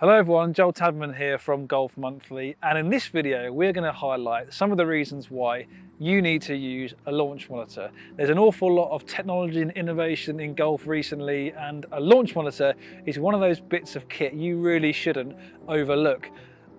Hello everyone, Joel Tadman here from Golf Monthly, and in this video we're going to highlight some of the reasons why you need to use a launch monitor. There's an awful lot of technology and innovation in golf recently, and a launch monitor is one of those bits of kit you really shouldn't overlook.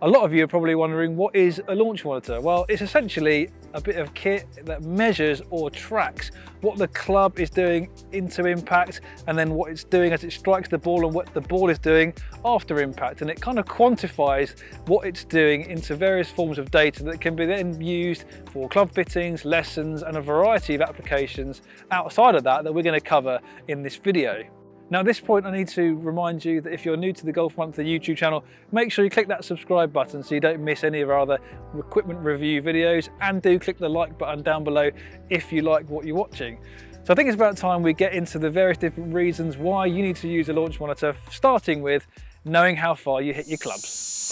A lot of you are probably wondering, what is a launch monitor? Well, it's essentially a bit of kit that measures or tracks what the club is doing into impact, and then what it's doing as it strikes the ball and what the ball is doing after impact. And it kind of quantifies what it's doing into various forms of data that can be then used for club fittings, lessons, and a variety of applications outside of that we're going to cover in this video. Now at this point I need to remind you that if you're new to the Golf Monthly YouTube channel, make sure you click that subscribe button so you don't miss any of our other equipment review videos, and do click the like button down below if you like what you're watching. So I think it's about time we get into the various different reasons why you need to use a launch monitor, starting with knowing how far you hit your clubs.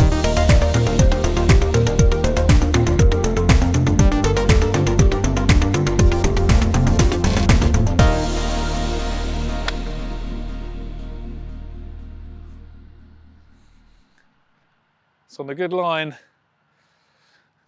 It's on a good line,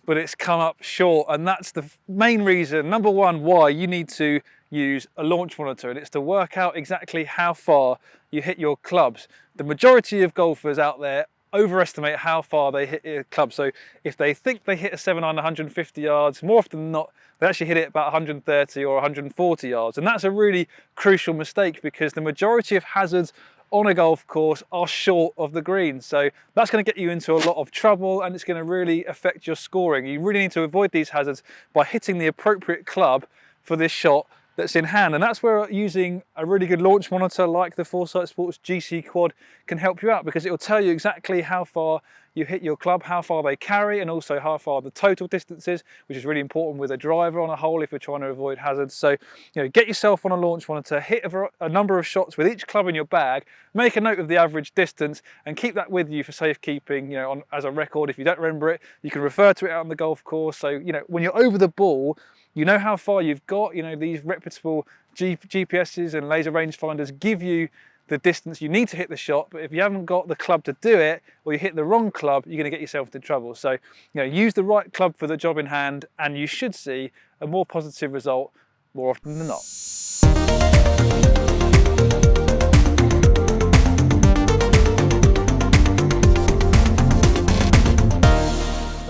but it's come up short, and that's the main reason, number one, why you need to use a launch monitor, and it's to work out exactly how far you hit your clubs. The majority of golfers out there overestimate how far they hit their clubs. So if they think they hit a 7-iron 150 yards, more often than not, they actually hit it about 130 or 140 yards. And that's a really crucial mistake, because the majority of hazards on a golf course are short of the green. So that's going to get you into a lot of trouble, and it's going to really affect your scoring. You really need to avoid these hazards by hitting the appropriate club for this shot that's in hand. And that's where using a really good launch monitor like the Foresight Sports GC Quad can help you out, because it will tell you exactly how far you hit your club, how far they carry, and also how far the total distance is, which is really important with a driver on a hole if you're trying to avoid hazards. So, get yourself on a launch monitor, hit a number of shots with each club in your bag, make a note of the average distance, and keep that with you for safekeeping, as a record. If you don't remember it, you can refer to it out on the golf course. So, when you're over the ball, you know how far you've got. These reputable GPSs and laser rangefinders give you the distance you need to hit the shot, but if you haven't got the club to do it, or you hit the wrong club, you're going to get yourself into trouble. So, use the right club for the job in hand, and you should see a more positive result more often than not.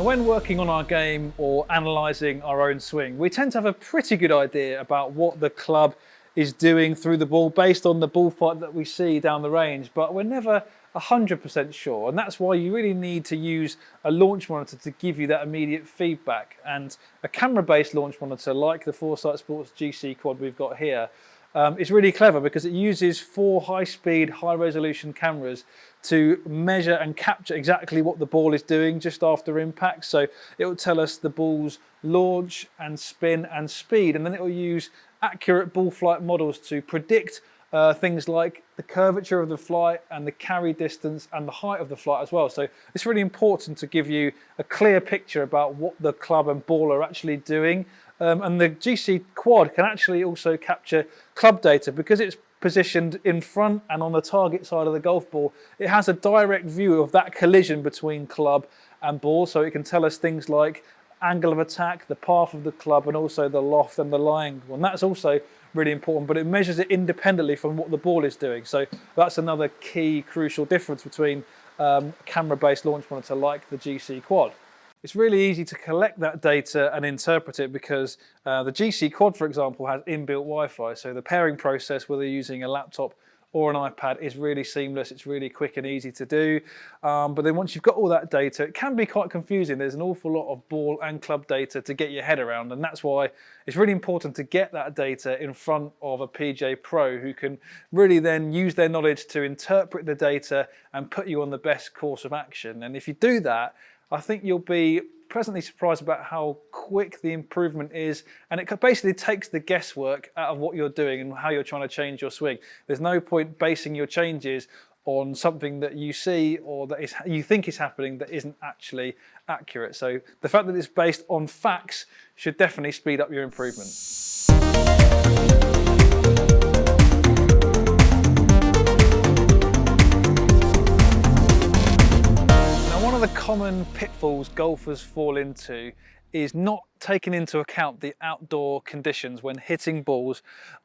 When working on our game or analysing our own swing, we tend to have a pretty good idea about what the club is doing through the ball based on the ball flight that we see down the range, but we're never 100% sure, and that's why you really need to use a launch monitor to give you that immediate feedback. And a camera-based launch monitor like the Foresight Sports GC Quad we've got here is really clever, because it uses 4 high-speed, high-resolution cameras to measure and capture exactly what the ball is doing just after impact. So it will tell us the ball's launch and spin and speed, and then it will use accurate ball flight models to predict things like the curvature of the flight and the carry distance and the height of the flight as well. So it's really important to give you a clear picture about what the club and ball are actually doing. And the GC Quad can actually also capture club data, because it's positioned in front and on the target side of the golf ball. It has a direct view of that collision between club and ball, so it can tell us things like angle of attack, the path of the club, and also the loft and the lie angle. And that's also really important, but it measures it independently from what the ball is doing. So that's another key crucial difference between a camera-based launch monitor like the GC Quad. It's really easy to collect that data and interpret it, because the GC Quad, for example, has inbuilt Wi-Fi. So the pairing process, whether you're using a laptop or an iPad, is really seamless. It's really quick and easy to do. But then once you've got all that data, it can be quite confusing. There's an awful lot of ball and club data to get your head around, and that's why it's really important to get that data in front of a PGA Pro, who can really then use their knowledge to interpret the data and put you on the best course of action. And if you do that, I think you'll be pleasantly surprised about how quick the improvement is, and it basically takes the guesswork out of what you're doing and how you're trying to change your swing. There's no point basing your changes on something that you see or that you think is happening that isn't actually accurate. So the fact that it's based on facts should definitely speed up your improvement. common pitfalls golfers fall into is not taking into account the outdoor conditions when hitting balls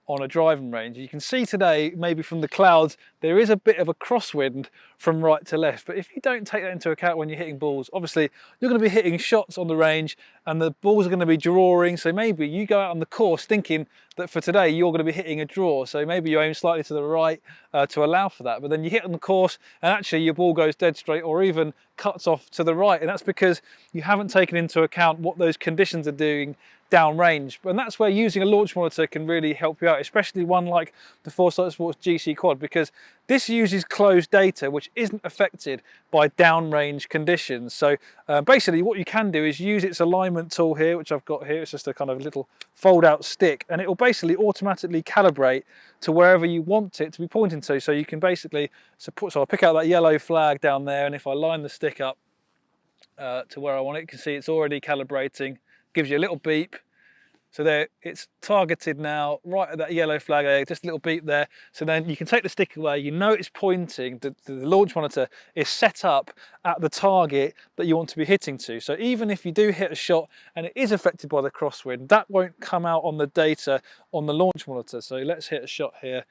on a driving range. You can see today, maybe from the clouds, there is a bit of a crosswind from right to left, but if you don't take that into account when you're hitting balls, obviously you're going to be hitting shots on the range and the balls are going to be drawing. So maybe you go out on the course thinking that for today you're going to be hitting a draw, so maybe you aim slightly to the right to allow for that, but then you hit on the course and actually your ball goes dead straight or even cuts off to the right, and that's because you haven't taken into account what those conditions are doing downrange. And that's where using a launch monitor can really help you out, especially one like the Foresight Sports GC Quad, because this uses closed data which isn't affected by downrange conditions. So basically what you can do is use its alignment tool here, which I've got here. It's just a kind of little fold out stick, and it will basically automatically calibrate to wherever you want it to be pointing to. So you can basically, so I'll pick out that yellow flag down there, and if I line the stick up to where I want it, you can see it's already calibrating. Gives you a little beep. So there, it's targeted now right at that yellow flag there, just a little beep there. So then you can take the stick away, you know it's pointing, the launch monitor is set up at the target that you want to be hitting to. So even if you do hit a shot and it is affected by the crosswind, that won't come out on the data on the launch monitor. So let's hit a shot here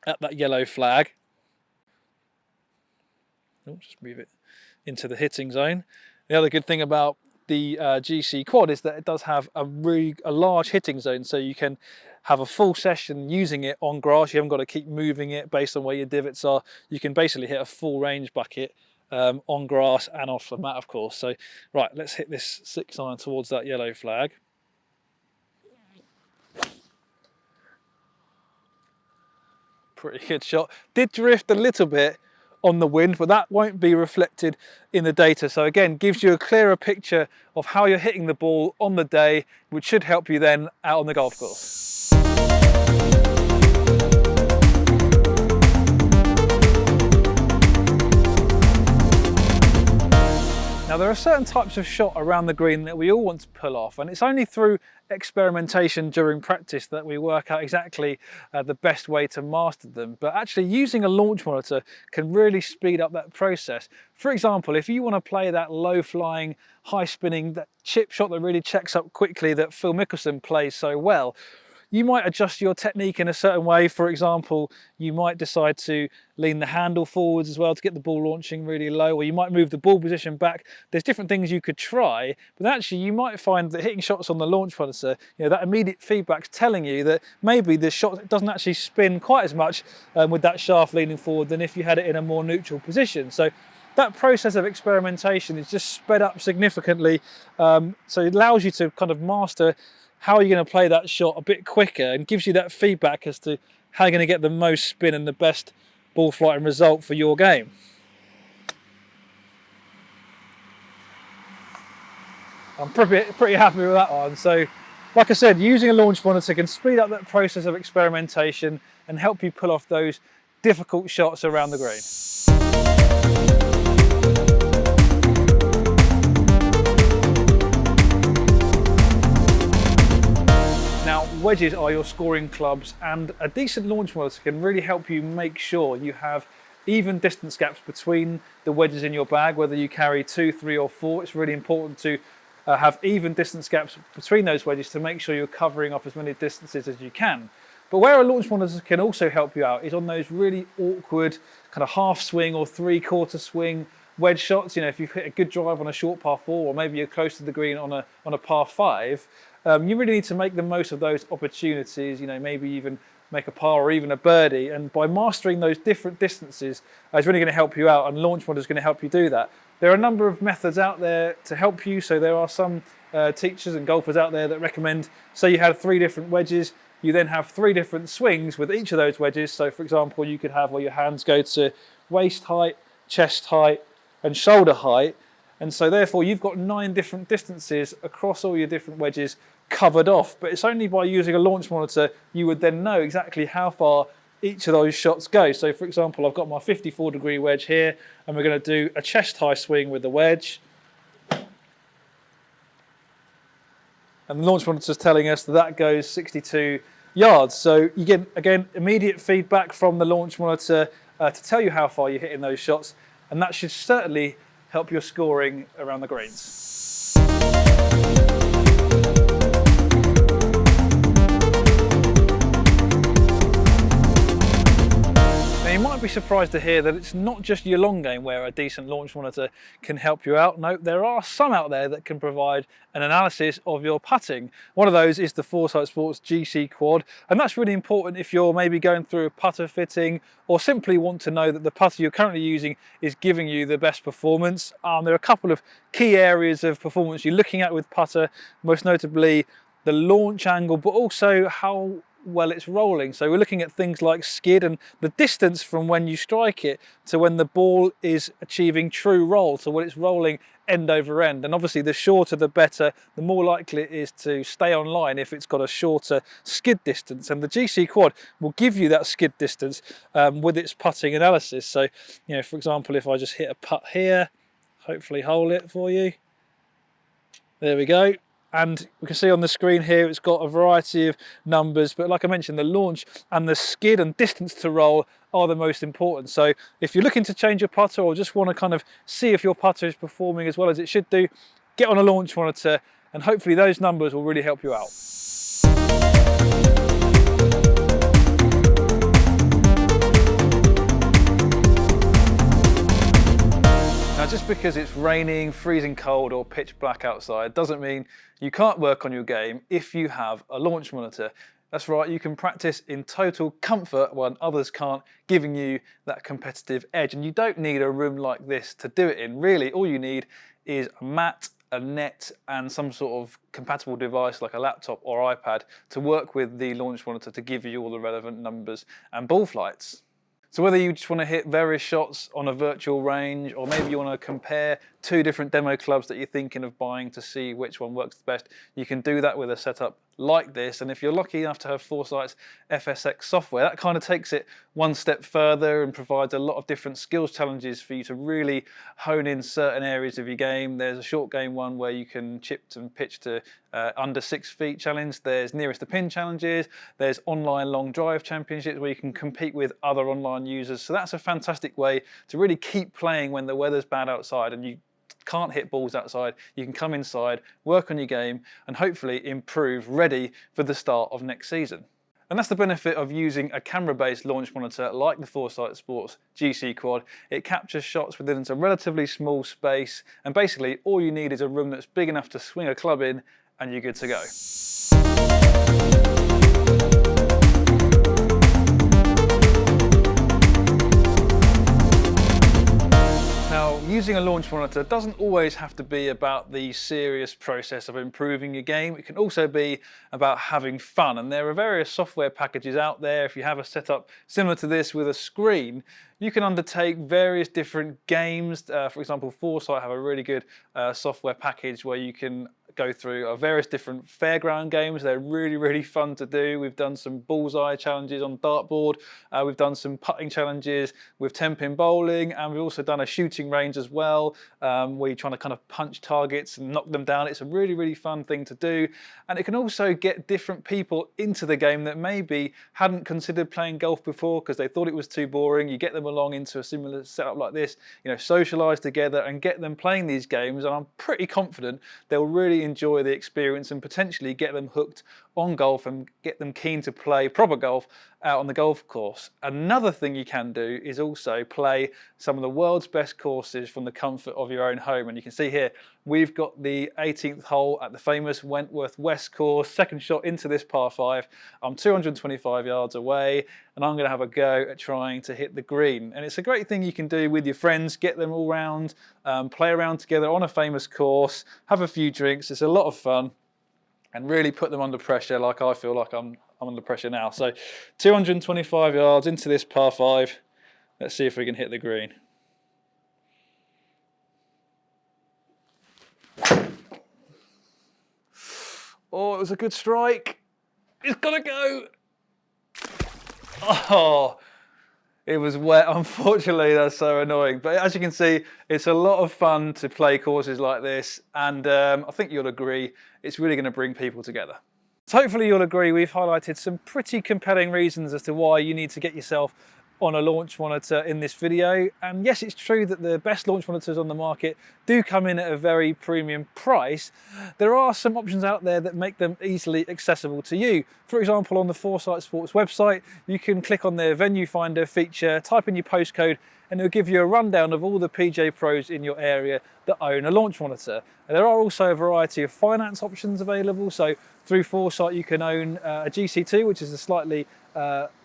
at that yellow flag. Oh, just move it into the hitting zone. The other good thing about the GC Quad is that it does have a large hitting zone, so you can have a full session using it on grass. You haven't got to keep moving it based on where your divots are. You can basically hit a full range bucket on grass and off the mat, of course. So right, let's hit this 6-iron towards that yellow flag. Pretty good shot. Did drift a little bit on the wind, but that won't be reflected in the data. So again, gives you a clearer picture of how you're hitting the ball on the day, which should help you then out on the golf course. Now there are certain types of shot around the green that we all want to pull off, and it's only through experimentation during practice that we work out exactly the best way to master them. But actually using a launch monitor can really speed up that process. For example, if you want to play that low flying, high spinning, that chip shot that really checks up quickly that Phil Mickelson plays so well, you might adjust your technique in a certain way. For example, you might decide to lean the handle forwards as well to get the ball launching really low, or you might move the ball position back. There's different things you could try, but actually you might find that hitting shots on the launch monitor, that immediate feedback's telling you that maybe the shot doesn't actually spin quite as much with that shaft leaning forward than if you had it in a more neutral position. So that process of experimentation is just sped up significantly. So it allows you to kind of master how you're going to play that shot a bit quicker, and gives you that feedback as to how you're going to get the most spin and the best ball flight and result for your game. I'm pretty happy with that one. So like I said, using a launch monitor can speed up that process of experimentation and help you pull off those difficult shots around the green. Wedges are your scoring clubs, and a decent launch monitor can really help you make sure you have even distance gaps between the wedges in your bag, whether you carry 2, 3 or 4. It's really important to have even distance gaps between those wedges to make sure you're covering off as many distances as you can. But where a launch monitor can also help you out is on those really awkward kind of half swing or 3/4 swing wedge shots. If you've hit a good drive on a short par 4, or maybe you're close to the green on a par 5, you really need to make the most of those opportunities, maybe even make a par or even a birdie. And by mastering those different distances, it's really going to help you out, and launch monitor is going to help you do that. There are a number of methods out there to help you. So there are some teachers and golfers out there that recommend, say you had 3 different wedges, you then have 3 different swings with each of those wedges. So for example, you could have where your hands go to waist height, chest height, and shoulder height. And so therefore you've got 9 different distances across all your different wedges covered off. But it's only by using a launch monitor you would then know exactly how far each of those shots go. So for example, I've got my 54-degree wedge here, and we're going to do a chest high swing with the wedge. And the launch monitor is telling us that that goes 62 yards. So you get, again, immediate feedback from the launch monitor to tell you how far you're hitting those shots. And that should certainly help your scoring around the greens. You might be surprised to hear that it's not just your long game where a decent launch monitor can help you out. No, there are some out there that can provide an analysis of your putting. One of those is the Foresight Sports GC Quad, and that's really important if you're maybe going through a putter fitting or simply want to know that the putter you're currently using is giving you the best performance. There are a couple of key areas of performance you're looking at with putter, most notably the launch angle, but also how well it's rolling. So we're looking at things like skid and the distance from when you strike it to when the ball is achieving true roll, so when it's rolling end over end. And obviously the shorter the better, the more likely it is to stay on line if it's got a shorter skid distance. And the GC Quad will give you that skid distance with its putting analysis. So, you know, for example, if I just hit a putt here, hopefully hole it for you. There we go. And we can see on the screen here, it's got a variety of numbers, but like I mentioned, the launch and the skid and distance to roll are the most important. So if you're looking to change your putter or just want to kind of see if your putter is performing as well as it should do, get on a launch monitor and hopefully those numbers will really help you out. Now, just because it's raining, freezing cold or pitch black outside doesn't mean you can't work on your game if you have a launch monitor. That's right, you can practice in total comfort when others can't, giving you that competitive edge. And you don't need a room like this to do it in. Really, all you need is a mat, a net and some sort of compatible device like a laptop or iPad to work with the launch monitor to give you all the relevant numbers and ball flights. So whether you just want to hit various shots on a virtual range, or maybe you want to compare two different demo clubs that you're thinking of buying to see which one works the best, you can do that with a setup like this. And if you're lucky enough to have Foresight's FSX software, that kind of takes it one step further and provides a lot of different skills challenges for you to really hone in certain areas of your game. There's a short game one where you can chip and pitch to under 6 feet challenge. There's nearest the pin challenges. There's online long drive championships where you can compete with other online users. So that's a fantastic way to really keep playing when the weather's bad outside and you can't hit balls outside. You can come inside, work on your game and hopefully improve, ready for the start of next season. And that's the benefit of using a camera-based launch monitor like the Foresight Sports GC Quad. It captures shots within a relatively small space, and basically all you need is a room that's big enough to swing a club in and you're good to go. Now, using a launch monitor doesn't always have to be about the serious process of improving your game. It can also be about having fun, and there are various software packages out there. If you have a setup similar to this with a screen, you can undertake various different games. For example, Foresight have a really good software package where you can go through various different fairground games. They're really, really fun to do. We've done some bullseye challenges on dartboard. We've done some putting challenges with 10-pin bowling, and we've also done a shooting range as well, where you're trying to kind of punch targets and knock them down. It's a really, really fun thing to do. And it can also get different people into the game that maybe hadn't considered playing golf before because they thought it was too boring. You get them along into a similar setup like this, you know, socialize together and get them playing these games. And I'm pretty confident they'll really enjoy the experience and potentially get them hooked on golf and get them keen to play proper golf out on the golf course. Another thing you can do is also play some of the world's best courses from the comfort of your own home. And you can see here, we've got the 18th hole at the famous Wentworth West course, second shot into this par 5. I'm 225 yards away and I'm going to have a go at trying to hit the green. And it's a great thing you can do with your friends, get them all round, play around together on a famous course, have a few drinks. It's a lot of fun and really put them under pressure, like I feel like I'm under pressure now. So 225 yards into this par 5. Let's see if we can hit the green. Oh, it was a good strike. It's gotta go. Oh, it was wet. Unfortunately, that's so annoying. But as you can see, it's a lot of fun to play courses like this. And I think you'll agree, it's really going to bring people together. So hopefully you'll agree we've highlighted some pretty compelling reasons as to why you need to get yourself on a launch monitor in this video. And yes, it's true that the best launch monitors on the market do come in at a very premium price. There are some options out there that make them easily accessible to you. For example, on the Foresight Sports website, you can click on their venue finder feature, type in your postcode, and it'll give you a rundown of all the PGA pros in your area that own a launch monitor. And there are also a variety of finance options available. So through Foresight, you can own a GC2, which is a slightly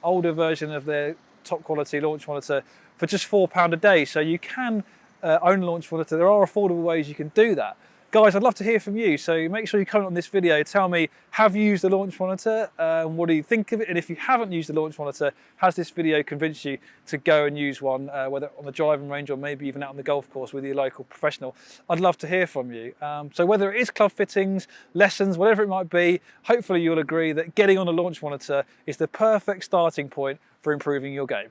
older version of their top quality launch monitor, for just £4 a day. So you can own a launch monitor. There are affordable ways you can do that. Guys, I'd love to hear from you, so make sure you comment on this video. Tell me, have you used the launch monitor? What do you think of it? And if you haven't used the launch monitor, has this video convinced you to go and use one, whether on the driving range or maybe even out on the golf course with your local professional? I'd love to hear from you. So whether it is club fittings, lessons, whatever it might be, hopefully you'll agree that getting on a launch monitor is the perfect starting point for improving your game.